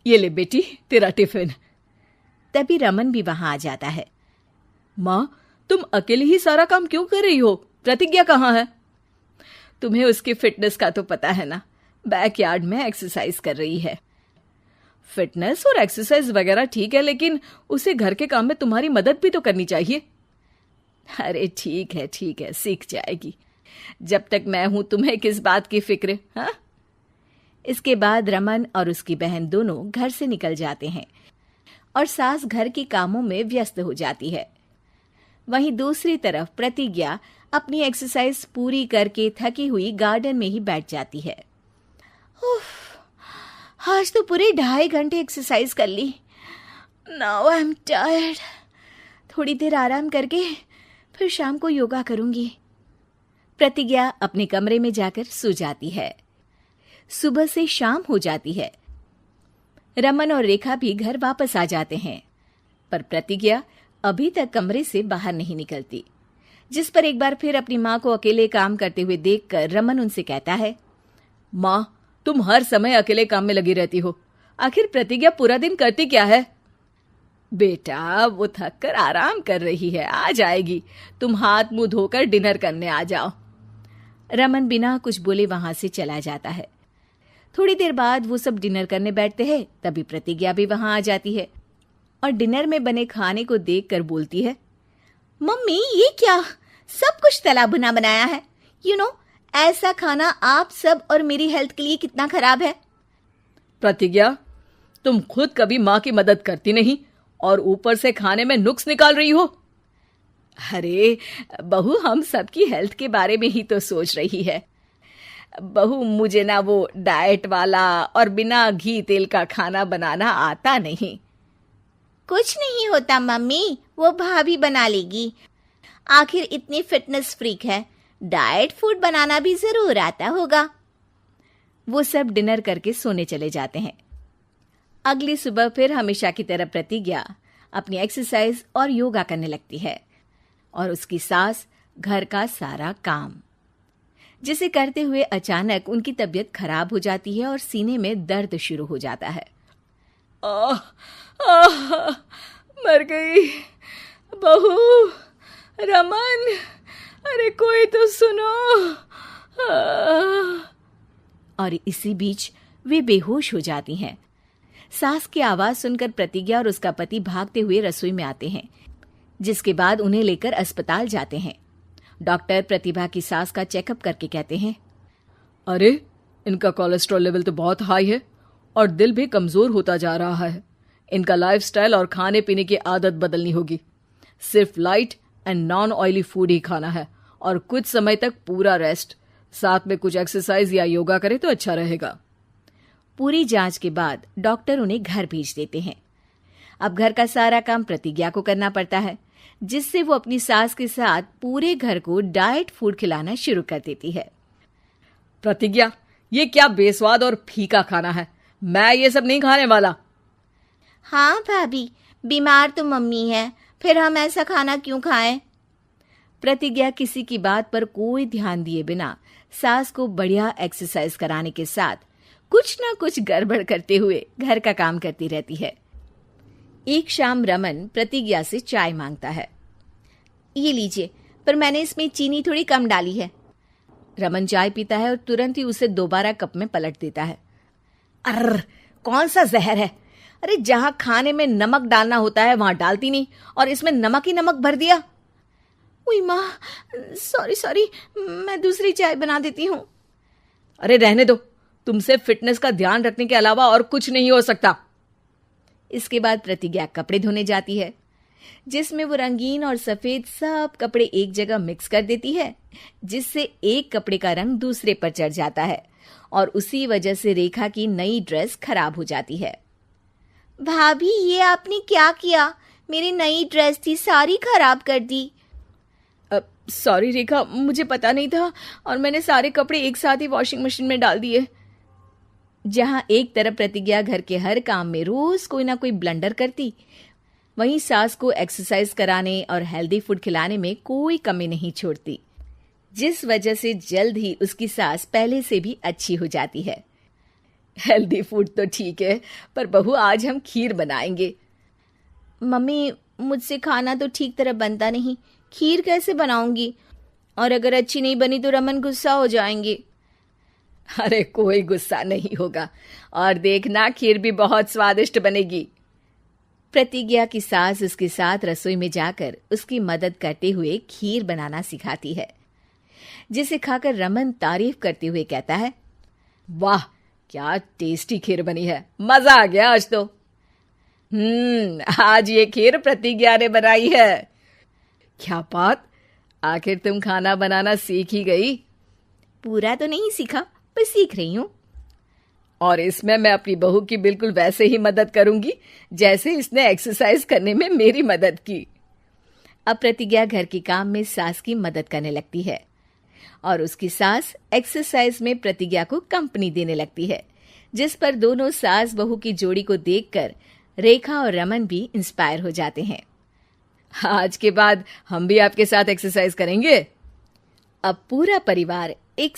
ये ले बेटी तेरा टिफिन। तभी रमन भी वहां आ जाता है। माँ, तुम अकेले ही सारा काम क्यों कर रही हो? प्रतिज्ञा कहाँ है? तुम्हें उसकी फिटनेस का तो पता है ना, बैकयार्ड में एक्सरसाइज कर रही है। फिटनेस और एक्सरसाइज वगैरह ठीक है, लेकिन उसे घर के काम में तुम्हारी मदद भी तो करनी चाहिए। अरे ठीक है, सीख जाएगी। जब तक मैं हूं तुम्हें किस बात की फिक्र? हाँ। इसके बाद रमन और उसकी बहन दोनों घर से निकल जाते हैं और सास घर के कामों में व्यस्त हो जाती है। वहीं दूसरी तरफ प्रतिज्ञा अपनी एक्सरसाइज पूरी करके थकी हुई गार्डन में ही बैठ जाती है। आज तो पूरे 2.5 घंटे एक्सरसाइज कर ली। Now I am tired. थोड़ी देर आराम करके फिर शाम को योगा करूंगी। प्रतिज्ञा अपने कमरे में जाकर सो जाती है। सुबह से शाम हो जाती है। रमन और रेखा भी घर वापस आ जाते हैं, पर प्रतिज्ञा अभी तक कमरे से बाहर नहीं निकलती, जिस पर एक बार फिर अपनी माँ को अकेले काम करते हुए देखकर रमन उनसे कहता है, माँ, तुम हर समय अकेले काम में लगी रहती हो। आखिर प्रतिज्ञा पूरा दिन करती क्या है? बेटा, वो थक कर आराम कर रही है, आ जाएगी। तुम हाथ मुंह धोकर डिनर करने आ जाओ। रमन बिना कुछ बोले वहां से चला जाता है। थोड़ी देर बाद वो सब डिनर करने बैठते हैं। तभी प्रतिज्ञा भी वहां आ जाती है और डिनर में बने खाने को देखकर बोलती है, मम्मी ये क्या, सब कुछ तला भुना बनाया है। ऐसा खाना आप सब और मेरी हेल्थ के लिए कितना खराब है। प्रतिज्ञा, तुम खुद कभी माँ की मदद करती नहीं और ऊपर से खाने में नुक्स निकाल रही हो। अरे बहू, हम सबकी हेल्थ के बारे में ही तो सोच रही है। बहू, मुझे ना वो डाइट वाला और बिना घी तेल का खाना बनाना आता नहीं। कुछ नहीं होता मम्मी, वो भाभी बना लेगी। आखिर इतनी फिटनेस फ्रीक है, डाइट फूड बनाना भी जरूर आता होगा। वो सब डिनर करके सोने चले जाते हैं। अगली सुबह फिर हमेशा की तरह प्रतिज्ञा अपनी एक्सरसाइज और योगा करने लगती है और उसकी सास घर का सारा काम, जिसे करते हुए अचानक उनकी तबीयत खराब हो जाती है और सीने में दर्द शुरू हो जाता है। मर गई बहू। रमन, अरे कोई तो सुनो। और इसी बीच वे बेहोश हो जाती हैं। सास की आवाज सुनकर प्रतिज्ञा और उसका पति भागते हुए रसोई में आते हैं, जिसके बाद उन्हें लेकर अस्पताल जाते हैं। डॉक्टर प्रतिभा की सास का चेकअप करके कहते हैं, अरे इनका कोलेस्ट्रॉल लेवल तो बहुत हाई है और दिल भी कमजोर होता जा रहा है। इनका लाइफस्टाइल और खाने पीने की आदत बदलनी होगी। सिर्फ light and non oily food ही खाना है और कुछ समय तक पूरा रेस्ट, साथ में कुछ एक्सरसाइज या योगा करे तो अच्छा रहेगा। पूरी जांच के बाद डॉक्टर उन्हें घर भेज देते हैं। अब घर का सारा काम प्रतिज्ञा को करना पड़ता है, जिससे वो अपनी सास के साथ पूरे घर को डाइट फूड खिलाना शुरू कर देती है। प्रतिज्ञा, ये क्या बेस्वाद और फीका खाना है, मैं ये सब नहीं खाने वाला। हाँ भाभी, बीमार तो मम्मी है, फिर हम ऐसा खाना क्यों खाएं? प्रतिज्ञा किसी की बात पर कोई ध्यान दिए बिना सास को बढ़िया एक्सरसाइज कराने के साथ कुछ ना कुछ गड़बड़ करते हुए घर का काम करती रहती है। एक शाम रमन प्रतिज्ञा से चाय मांगता है। ये लीजिए, पर मैंने इसमें चीनी थोड़ी कम डाली है। रमन चाय पीता है और तुरंत ही उसे दोबारा कप में पलट देता है। अर्र, कौन सा जहर है? अरे जहां खाने में नमक डालना होता है वहां डालती नहीं और इसमें नमक ही नमक भर दिया। उई माँ, सॉरी, मैं दूसरी चाय बना देती हूँ। अरे रहने दो, तुमसे फिटनेस का ध्यान रखने के अलावा और कुछ नहीं हो सकता। इसके बाद प्रतिज्ञा कपड़े धोने जाती है, जिसमें वो रंगीन और सफेद सब कपड़े एक जगह मिक्स कर देती है, जिससे एक कपड़े का रंग दूसरे पर चढ़ जाता है और उसी वजह से रेखा की नई ड्रेस खराब हो जाती है। भाभी, ये आपने क्या किया? मेरी नई ड्रेस थी, सारी खराब कर दी। सॉरी रेखा, मुझे पता नहीं था और मैंने सारे कपड़े एक साथ ही वॉशिंग मशीन में डाल दिए। जहां एक तरफ प्रतिज्ञा घर के हर काम में रोज कोई ना कोई ब्लंडर करती, वहीं सास को एक्सरसाइज कराने और हेल्दी फूड खिलाने में कोई कमी नहीं छोड़ती, जिस वजह से जल्द ही उसकी सास पहले से भी अच्छी हो जाती है। हेल्दी फूड तो ठीक है, पर बहू आज हम खीर बनाएंगे। मम्मी, मुझसे खाना तो ठीक तरह बनता नहीं, खीर कैसे बनाऊंगी? और अगर अच्छी नहीं बनी तो रमन गुस्सा हो जाएंगे। अरे कोई गुस्सा नहीं होगा, और देखना खीर भी बहुत स्वादिष्ट बनेगी। प्रतिज्ञा की सास उसके साथ रसोई में जाकर उसकी मदद करते हुए खीर बनाना सिखाती है, जिसे खाकर रमन तारीफ करते हुए कहता है, वाह क्या टेस्टी खीर बनी है, मजा आ गया आज तो। आज ये खीर प्रतिज्ञा ने बनाई है। क्या बात, आखिर तुम खाना बनाना सीख ही गई? पूरा तो नहीं सीखा, पर सीख रही हूँ। और इसमें मैं अपनी बहू की बिल्कुल वैसे ही मदद करूंगी जैसे इसने एक्सरसाइज करने में मेरी मदद की। अब प्रतिज्ञा घर के काम में सास की मदद करने लगती है और उसकी सास एक्सरसाइज में प्रतिज्ञा को कंपनी देने लगती है, जिस पर दोनों सास बहू की जोड़ी को देखकर रेखा और रमन भी इंस्पायर हो जाते हैं। आज के बाद हम भी आपके साथ एक्सरसाइज करेंगे। अब पूरा परिवार एक